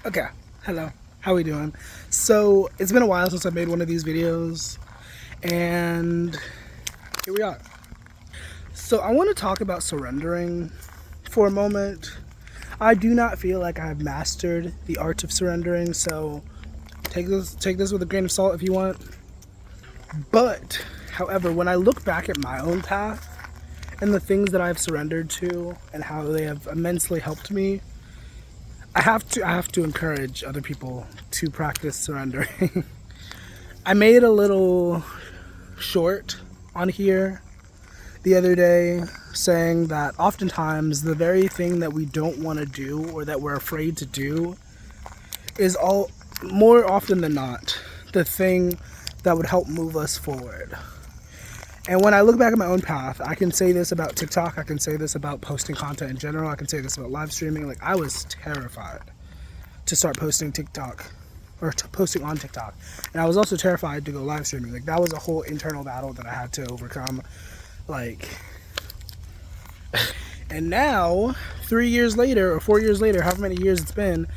Okay, hello. How we doing? So it's been a while since I made one of these videos, and here we are. So I want to talk about surrendering for a moment. I do not feel like I've mastered the art of surrendering, so take this with a grain of salt if you want. But, however, when I look back at my own path and the things that I've surrendered to and how they have immensely helped me, I have to encourage other people to practice surrendering. I made a little short on here the other day saying that oftentimes the very thing that we don't want to do or that we're afraid to do is all more often than not the thing that would help move us forward. And when I look back at my own path, I can say this about TikTok, I can say this about posting content in general, I can say this about live streaming. Like, I was terrified to start posting TikTok or posting on TikTok. And I was also terrified to go live streaming. Like, that was a whole internal battle that I had to overcome. Like, and now, 3 years later or 4 years later, however many years it's been,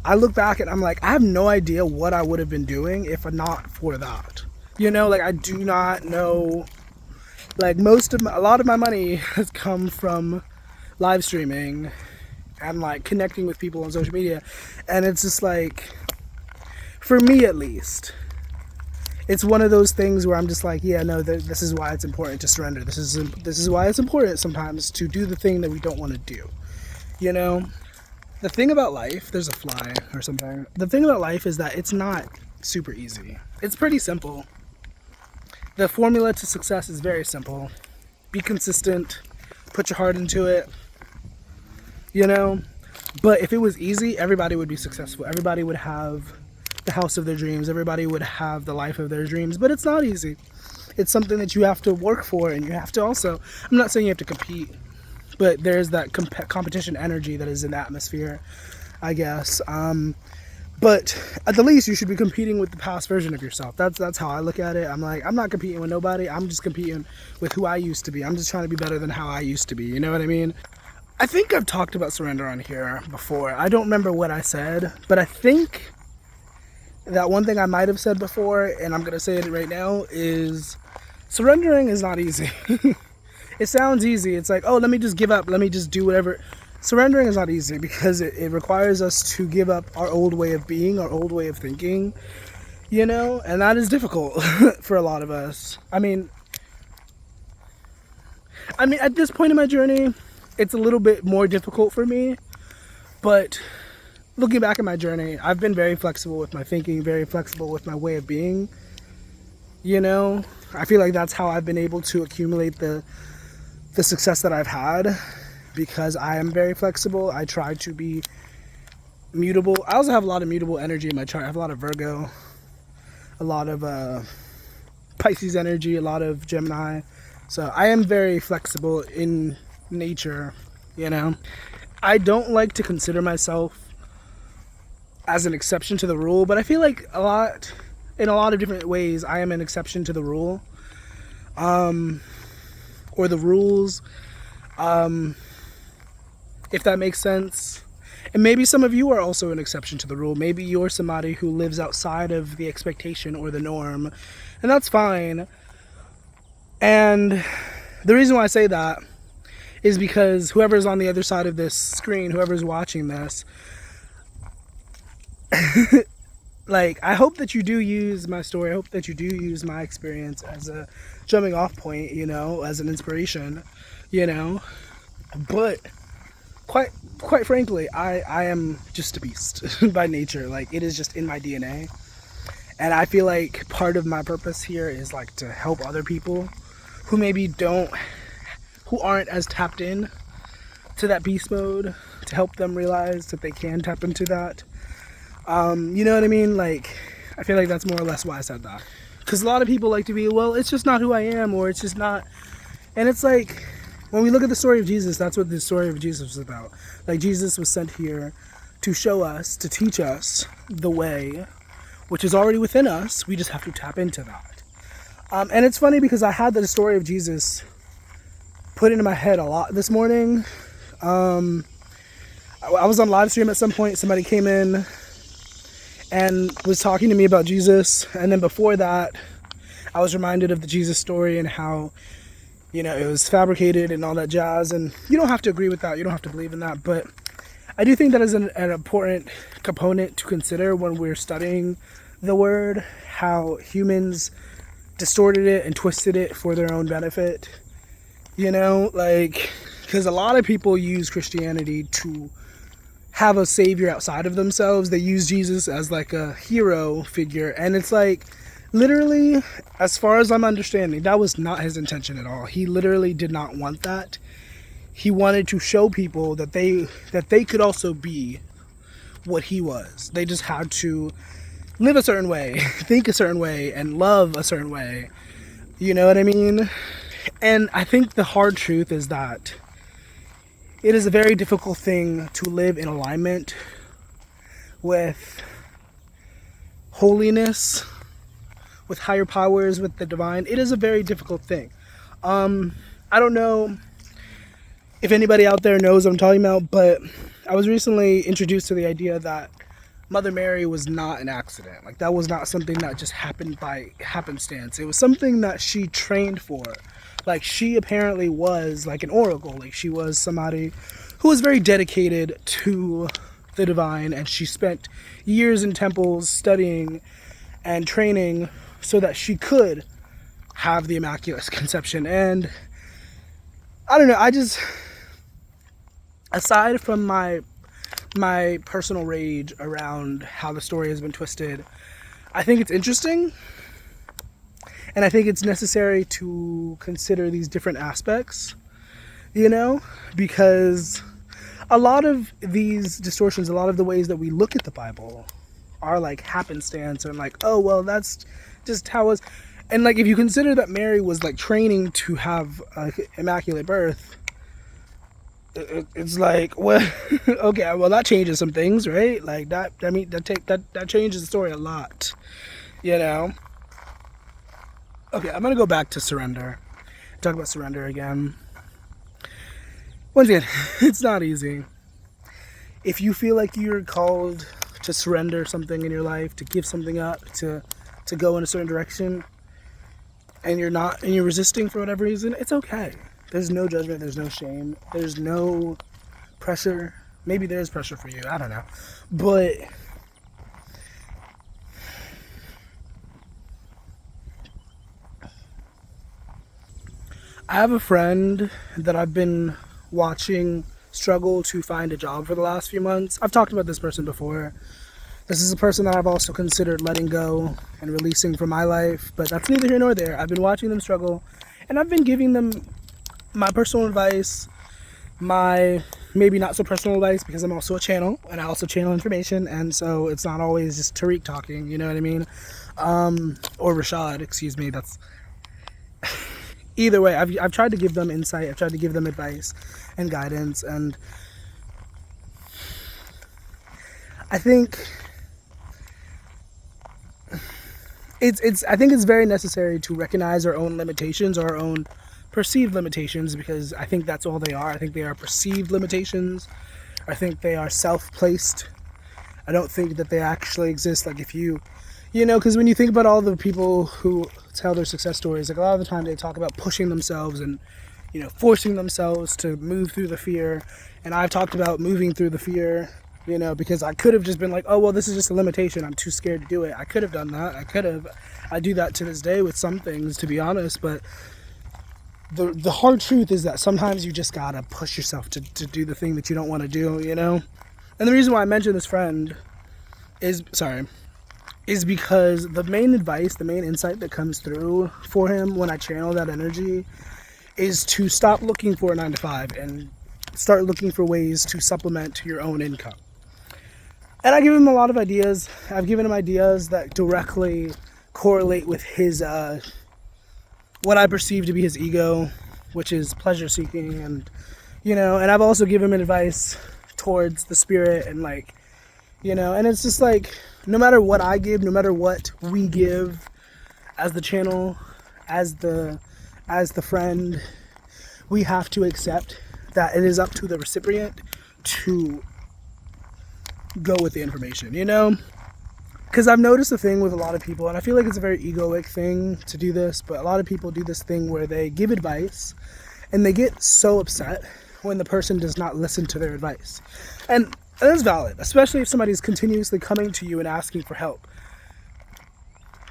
I look back and I'm like, I have no idea what I would have been doing if not for that. You know, like, I do not know. Like, a lot of my money has come from live streaming and like connecting with people on social media, and it's just like, for me at least, it's one of those things where I'm just like, yeah, no, this is why it's important to surrender. This is why it's important sometimes to do the thing that we don't want to do. You know, the thing about life, there's a fly or something. The thing about life is that it's not super easy. It's pretty simple. The formula to success is very simple. Be consistent, put your heart into it, you know? But if it was easy, everybody would be successful. Everybody would have the house of their dreams. Everybody would have the life of their dreams. But it's not easy. It's something that you have to work for, and you have to also, I'm not saying you have to compete, but there's that competition energy that is in the atmosphere, I guess. But at the least, you should be competing with the past version of yourself. That's how I look at it. I'm like, I'm not competing with nobody. I'm just competing with who I used to be. I'm just trying to be better than how I used to be. You know what I mean? I think I've talked about surrender on here before. I don't remember what I said, but I think that one thing I might have said before, and I'm going to say it right now, is surrendering is not easy. It sounds easy. It's like, oh, let me just give up. Let me just do whatever. Surrendering is not easy because it requires us to give up our old way of being, our old way of thinking, you know, and that is difficult for a lot of us. I mean, at this point in my journey, it's a little bit more difficult for me, but looking back at my journey, I've been very flexible with my thinking, very flexible with my way of being, you know. I feel like that's how I've been able to accumulate the success that I've had, because I am very flexible. I try to be mutable. I also have a lot of mutable energy in my chart. I have a lot of Virgo, a lot of Pisces energy, a lot of Gemini. So I am very flexible in nature, you know. I don't like to consider myself as an exception to the rule, but I feel like in a lot of different ways, I am an exception to the rule. Or the rules. If that makes sense. And maybe some of you are also an exception to the rule. Maybe you're somebody who lives outside of the expectation or the norm, and that's fine. And the reason why I say that is because whoever's on the other side of this screen, whoever's watching this, like, I hope that you do use my story. I hope that you do use my experience as a jumping off point, you know, as an inspiration, you know. But quite frankly, I am just a beast by nature. Like, it is just in my DNA. And I feel like part of my purpose here is like to help other people who maybe who aren't as tapped in to that beast mode, to help them realize that they can tap into that. You know what I mean? Like, I feel like that's more or less why I said that. Because a lot of people like to be, well, it's just not who I am, or it's just not. And it's like, when we look at the story of Jesus, that's what the story of Jesus was about. Like, Jesus was sent here to show us, to teach us the way, which is already within us. We just have to tap into that. And it's funny because I had the story of Jesus put into my head a lot this morning. I was on live stream at some point. Somebody came in and was talking to me about Jesus. And then before that, I was reminded of the Jesus story and how, you know, it was fabricated and all that jazz. And you don't have to agree with that. You don't have to believe in that. But I do think that is an important component to consider when we're studying the word, how humans distorted it and twisted it for their own benefit. You know, like, because a lot of people use Christianity to have a savior outside of themselves. They use Jesus as like a hero figure, and it's like, literally, as far as I'm understanding, that was not his intention at all. He literally did not want that. He wanted to show people that they could also be what he was. They just had to live a certain way, think a certain way, and love a certain way. You know what I mean? And I think the hard truth is that it is a very difficult thing to live in alignment with holiness, with higher powers, with the divine. It is a very difficult thing. I don't know if anybody out there knows what I'm talking about, but I was recently introduced to the idea that Mother Mary was not an accident. Like, that was not something that just happened by happenstance. It was something that she trained for. Like, she apparently was like an oracle. Like, she was somebody who was very dedicated to the divine, and she spent years in temples studying and training so that she could have the Immaculate Conception. And I don't know, I just, aside from my personal rage around how the story has been twisted, I think it's interesting, and I think it's necessary to consider these different aspects, you know, because a lot of these distortions, a lot of the ways that we look at the Bible are like happenstance, and like, oh, well, that's just how it was. And like, if you consider that Mary was like training to have immaculate birth, it's like, well, okay, well, that changes some things, right? Like that, I mean, that changes the story a lot, you know? Okay, I'm gonna go back to surrender. Talk about surrender again. Once again, it's not easy. If you feel like you're called to surrender something in your life, to give something up, to go in a certain direction, and you're resisting for whatever reason, it's okay. There's no judgment, there's no shame, there's no pressure. Maybe there's pressure for you, I don't know. But I have a friend that I've been watching struggle to find a job for the last few months. I've talked about this person before. This is a person that I've also considered letting go and releasing from my life, but that's neither here nor there. I've been watching them struggle, and I've been giving them my personal advice, my maybe not so personal advice, because I'm also a channel, and I also channel information, and so it's not always just Tariq talking, you know what I mean? Or Rashad, excuse me, that's... Either way, I've tried to give them insight, I've tried to give them advice and guidance, and I think I think it's very necessary to recognize our own limitations, our own perceived limitations, because I think that's all they are. I think they are perceived limitations. I think they are self-placed. I don't think that they actually exist. Like, if you know, because when you think about all the people who tell their success stories, like, a lot of the time they talk about pushing themselves and, you know, forcing themselves to move through the fear. And I've talked about moving through the fear, you know, because I could have just been like, oh, well, this is just a limitation, I'm too scared to do it. I could have done that. I do that to this day with some things, to be honest. But the hard truth is that sometimes you just gotta push yourself to do the thing that you don't want to do, you know? And the reason why I mentioned this friend is because the main advice, the main insight that comes through for him when I channel that energy is to stop looking for a 9-to-5 and start looking for ways to supplement your own income. And I give him a lot of ideas. I've given him ideas that directly correlate with his, what I perceive to be his ego, which is pleasure seeking, and, you know, and I've also given him advice towards the spirit, and like, you know, and it's just like, no matter what I give, no matter what we give as the channel, as the friend, we have to accept that it is up to the recipient to go with the information, you know? Because I've noticed a thing with a lot of people, and I feel like it's a very egoic thing to do this, but a lot of people do this thing where they give advice and they get so upset when the person does not listen to their advice. And that's valid, especially if somebody's continuously coming to you and asking for help.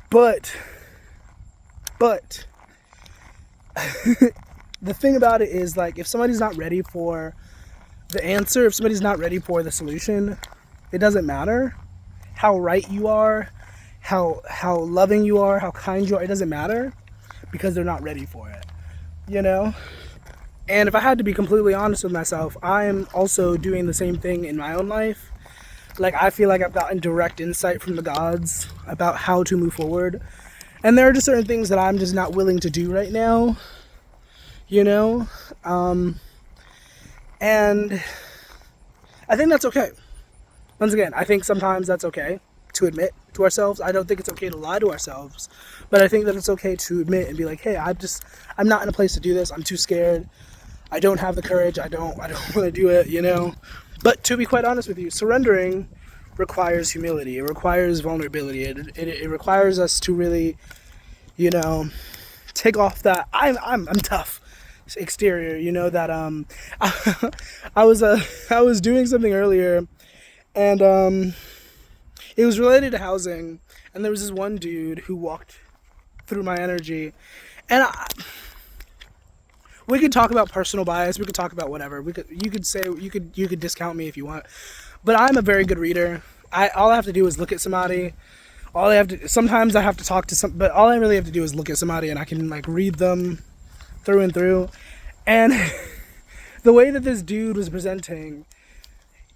But the thing about it is, like, if somebody's not ready for the answer, if somebody's not ready for the solution, it doesn't matter how right you are, how loving you are, how kind you are. It doesn't matter, because they're not ready for it, you know? And if I had to be completely honest with myself, I am also doing the same thing in my own life. Like, I feel like I've gotten direct insight from the gods about how to move forward. And there are just certain things that I'm just not willing to do right now, you know? And I think that's okay. Once again, I think sometimes that's okay to admit to ourselves. I don't think it's okay to lie to ourselves, but I think that it's okay to admit and be like, hey, I'm not in a place to do this. I'm too scared. I don't have the courage. I don't want to do it, you know? But to be quite honest with you, surrendering requires humility. It requires vulnerability. It requires us to really, you know, take off that I'm tough exterior, you know, that I was doing something earlier, and it was related to housing, and there was this one dude who walked through my energy, and we could talk about personal bias, we could talk about whatever, you could discount me if you want, but I'm a very good reader. All I have to do is look at somebody. Sometimes I have to talk to but all I really have to do is look at somebody, and I can, like, read them through and through. And the way that this dude was presenting,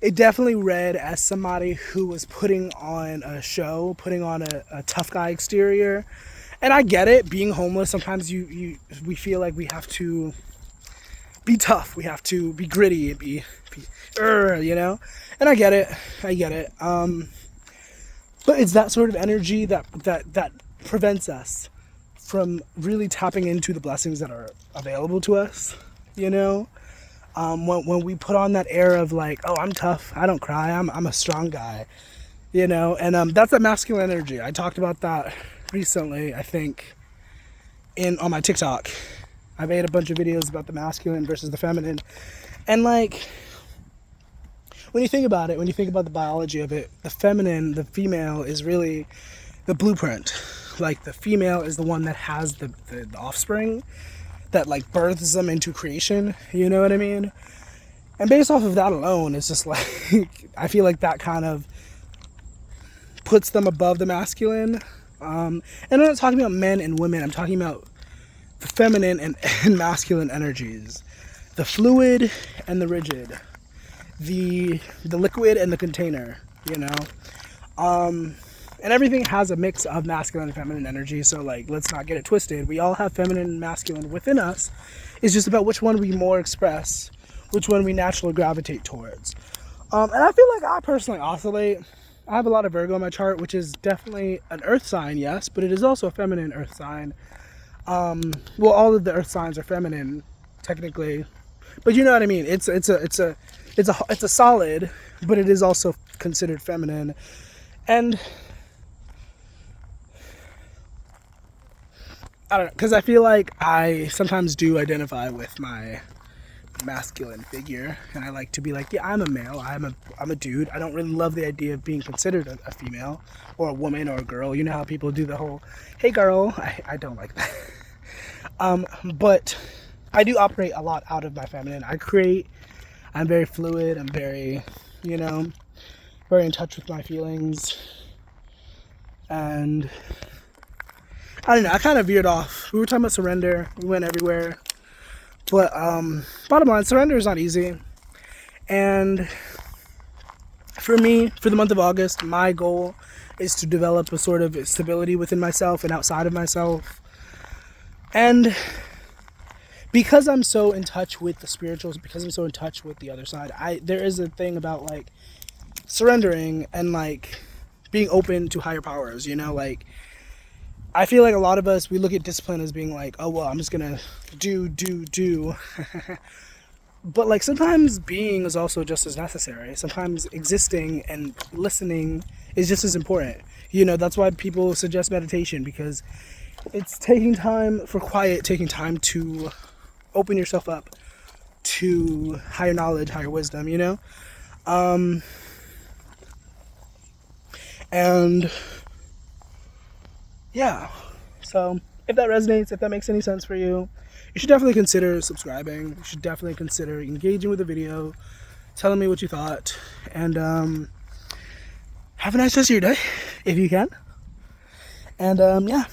it definitely read as somebody who was putting on a show, putting on a tough guy exterior. And I get it, being homeless, sometimes we feel like we have to be tough, we have to be gritty and be you know? And I get it. But it's that sort of energy that prevents us from really tapping into the blessings that are available to us, you know? When we put on that air of, like, oh, I'm tough, I don't cry, I'm a strong guy, you know? And that's that masculine energy. I talked about that recently, I think, on my TikTok. I made a bunch of videos about the masculine versus the feminine. And, like, when you think about it, when you think about the biology of it, the female is really the blueprint. Like, the female is the one that has the offspring that, like, births them into creation, you know what I mean? And based off of that alone, it's just like, I feel like that kind of puts them above the masculine. And I'm not talking about men and women, I'm talking about the feminine and masculine energies, the fluid and the rigid, the liquid and the container, you know? And everything has a mix of masculine and feminine energy, so, like, let's not get it twisted. We all have feminine and masculine within us. It's just about which one we more express, which one we naturally gravitate towards. And I feel like I personally oscillate. I have a lot of Virgo in my chart, which is definitely an earth sign, yes, but it is also a feminine earth sign. Well, all of the earth signs are feminine, technically, but you know what I mean. It's a solid, but it is also considered feminine. And I don't know, because I feel like I sometimes do identify with my masculine figure, and I like to be like, yeah, I'm a male, I'm a dude. I don't really love the idea of being considered a female or a woman or a girl. You know how people do the whole, hey girl. I don't like that. But I do operate a lot out of my feminine. I'm very fluid, I'm very, you know, very in touch with my feelings. And I don't know, I kind of veered off. We were talking about surrender, we went everywhere. But bottom line, surrender is not easy. And for me, for the month of August, my goal is to develop a sort of stability within myself and outside of myself. And because I'm so in touch with the spirituals, because I'm so in touch with the other side, there is a thing about, like, surrendering and, like, being open to higher powers, you know? Like, I feel like a lot of us, we look at discipline as being like, oh, well, I'm just gonna do. But, like, sometimes being is also just as necessary. Sometimes existing and listening is just as important. You know, that's why people suggest meditation, because it's taking time for quiet, taking time to open yourself up to higher knowledge, higher wisdom, you know? And yeah, so if that resonates, if that makes any sense for you, you should definitely consider subscribing. You should definitely consider engaging with the video, telling me what you thought, and have a nice rest of your day if you can. And yeah.